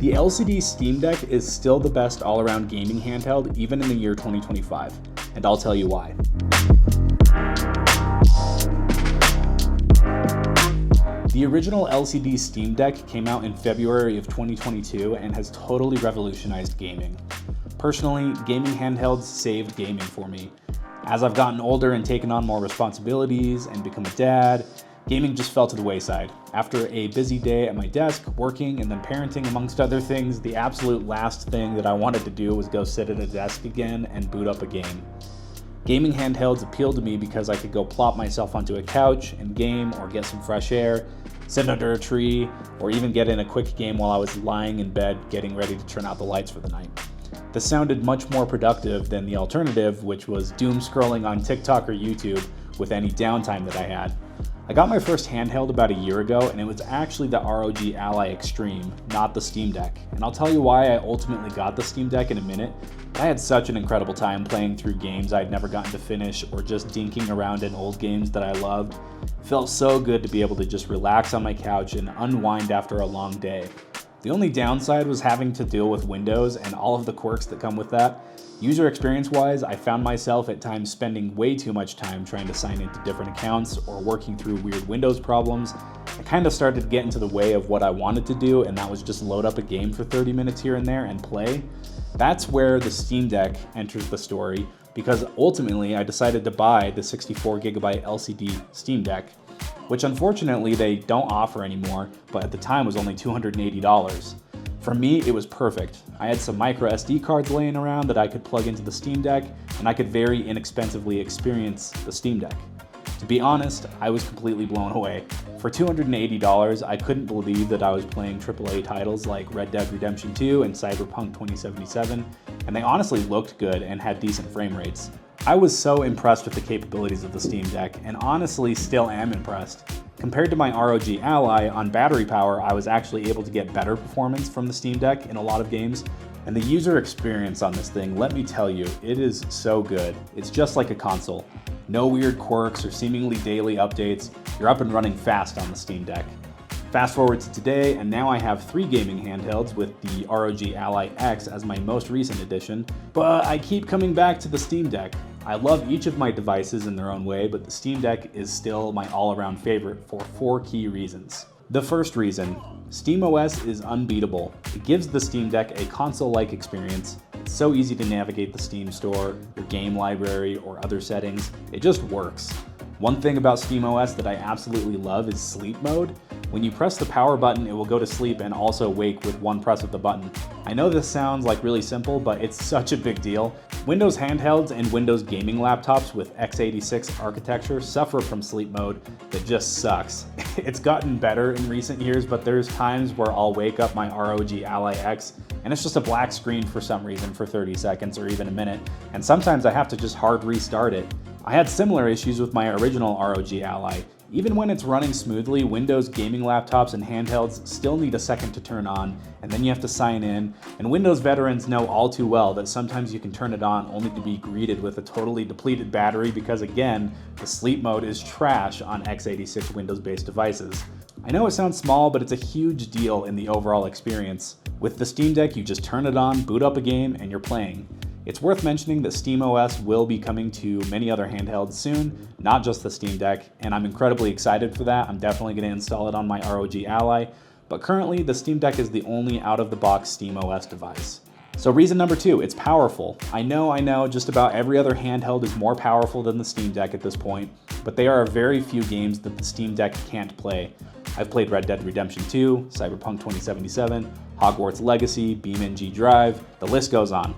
The LCD Steam Deck is still the best all-around gaming handheld even in the year 2025, and I'll tell you why. The original LCD Steam Deck came out in February of 2022 and has totally revolutionized gaming. Personally, gaming handhelds saved gaming for me. As I've gotten older and taken on more responsibilities and become a dad, gaming just fell to the wayside. After a busy day at my desk, working and then parenting amongst other things, the absolute last thing that I wanted to do was go sit at a desk again and boot up a game. Gaming handhelds appealed to me because I could go plop myself onto a couch and game or get some fresh air, sit under a tree, or even get in a quick game while I was lying in bed getting ready to turn out the lights for the night. This sounded much more productive than the alternative, which was doom scrolling on TikTok or YouTube with any downtime that I had. I got my first handheld about a year ago, and it was actually the ROG Ally Extreme, not the Steam Deck. And I'll tell you why I ultimately got the Steam Deck in a minute. I had such an incredible time playing through games I'd never gotten to finish or just dinking around in old games that I loved. It felt so good to be able to just relax on my couch and unwind after a long day. The only downside was having to deal with Windows and all of the quirks that come with that. User experience-wise, I found myself at times spending way too much time trying to sign into different accounts or working through weird Windows problems. I kind of started to get into the way of what I wanted to do, and that was just load up a game for 30 minutes here and there and play. That's where the Steam Deck enters the story, because ultimately I decided to buy the 64GB LCD Steam Deck, which unfortunately they don't offer anymore, but at the time was only $280. For me, it was perfect. I had some micro SD cards laying around that I could plug into the Steam Deck, and I could very inexpensively experience the Steam Deck. To be honest, I was completely blown away. For $280, I couldn't believe that I was playing AAA titles like Red Dead Redemption 2 and Cyberpunk 2077, and they honestly looked good and had decent frame rates. I was so impressed with the capabilities of the Steam Deck, and honestly still am impressed. Compared to my ROG Ally, on battery power, I was actually able to get better performance from the Steam Deck in a lot of games, and the user experience on this thing, let me tell you, it is so good. It's just like a console. No weird quirks or seemingly daily updates. You're up and running fast on the Steam Deck. Fast forward to today, and now I have 3 gaming handhelds with the ROG Ally X as my most recent addition, but I keep coming back to the Steam Deck. I love each of my devices in their own way, but the Steam Deck is still my all-around favorite for 4 key reasons. The first reason, SteamOS is unbeatable. It gives the Steam Deck a console-like experience. It's so easy to navigate the Steam store, your game library, or other settings. It just works. One thing about SteamOS that I absolutely love is sleep mode. When you press the power button, it will go to sleep and also wake with one press of the button. I know this sounds like really simple, but it's such a big deal. Windows handhelds and Windows gaming laptops with x86 architecture suffer from sleep mode that just sucks. It's gotten better in recent years, but there's times where I'll wake up my ROG Ally X and it's just a black screen for some reason for 30 seconds or even a minute, and sometimes I have to just hard restart it. I had similar issues with my original ROG Ally. Even when it's running smoothly, Windows gaming laptops and handhelds still need a second to turn on, and then you have to sign in, and Windows veterans know all too well that sometimes you can turn it on only to be greeted with a totally depleted battery because, again, the sleep mode is trash on x86 Windows-based devices. I know it sounds small, but it's a huge deal in the overall experience. With the Steam Deck, you just turn it on, boot up a game, and you're playing. It's worth mentioning that SteamOS will be coming to many other handhelds soon, not just the Steam Deck, and I'm incredibly excited for that. I'm definitely going to install it on my ROG Ally, but currently the Steam Deck is the only out-of-the-box SteamOS device. So reason number 2, it's powerful. I know, just about every other handheld is more powerful than the Steam Deck at this point, but there are very few games that the Steam Deck can't play. I've played Red Dead Redemption 2, Cyberpunk 2077, Hogwarts Legacy, BeamNG Drive, the list goes on.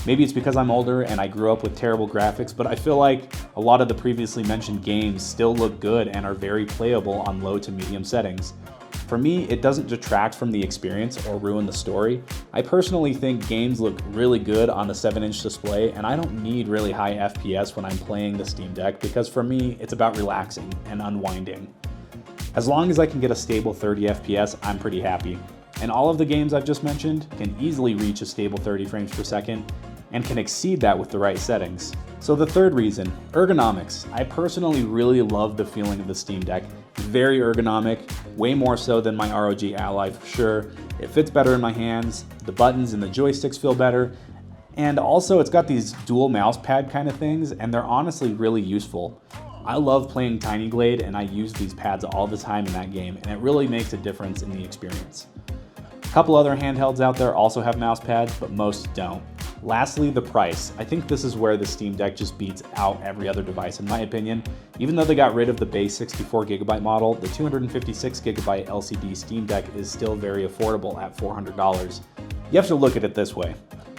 Maybe it's because I'm older and I grew up with terrible graphics, but I feel like a lot of the previously mentioned games still look good and are very playable on low to medium settings. For me, it doesn't detract from the experience or ruin the story. I personally think games look really good on the 7-inch display, and I don't need really high FPS when I'm playing the Steam Deck because for me, it's about relaxing and unwinding. As long as I can get a stable 30 FPS, I'm pretty happy. And all of the games I've just mentioned can easily reach a stable 30 frames per second. and can exceed that with the right settings. So the third reason, ergonomics. I personally really love the feeling of the Steam Deck. It's very ergonomic, way more so than my ROG Ally for sure. It fits better in my hands, the buttons and the joysticks feel better, and also it's got these dual mouse pad kind of things, and they're honestly really useful. I love playing Tiny Glade, and I use these pads all the time in that game, and it really makes a difference in the experience. A couple other handhelds out there also have mouse pads, but most don't. Lastly, the price. I think this is where the Steam Deck just beats out every other device in my opinion. Even though they got rid of the base 64GB model, the 256GB LCD Steam Deck is still very affordable at $400. You have to look at it this way.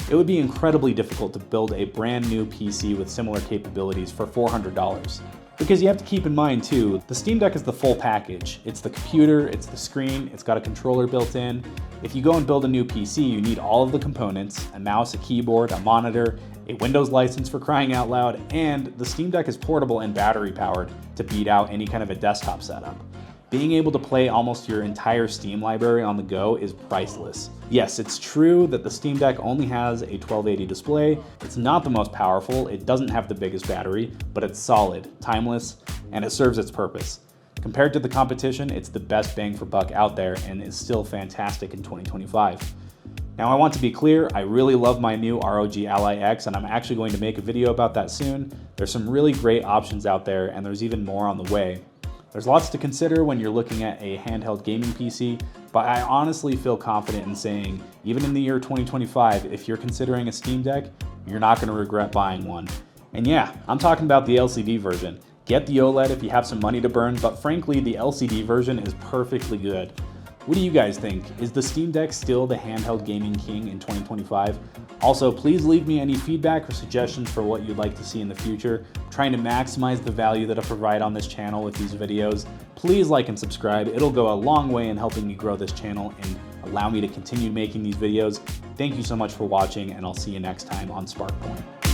It would be incredibly difficult to build a brand new PC with similar capabilities for $400. Because you have to keep in mind too, the Steam Deck is the full package. It's the computer, it's the screen, it's got a controller built in. If you go and build a new PC, you need all of the components, a mouse, a keyboard, a monitor, a Windows license for crying out loud, and the Steam Deck is portable and battery powered to beat out any kind of a desktop setup. Being able to play almost your entire Steam library on the go is priceless. Yes, it's true that the Steam Deck only has a 1280 display. It's not the most powerful, it doesn't have the biggest battery, but it's solid, timeless, and it serves its purpose. Compared to the competition, it's the best bang for buck out there and is still fantastic in 2025. Now I want to be clear, I really love my new ROG Ally X, and I'm actually going to make a video about that soon. There's some really great options out there, and there's even more on the way. There's lots to consider when you're looking at a handheld gaming PC, but I honestly feel confident in saying, even in the year 2025, if you're considering a Steam Deck, you're not going to regret buying one. And yeah, I'm talking about the LCD version. Get the OLED if you have some money to burn, but frankly, the LCD version is perfectly good. What do you guys think? Is the Steam Deck still the handheld gaming king in 2025? Also, please leave me any feedback or suggestions for what you'd like to see in the future. I'm trying to maximize the value that I provide on this channel with these videos. Please like and subscribe. It'll go a long way in helping me grow this channel and allow me to continue making these videos. Thank you so much for watching, and I'll see you next time on SparkPoint.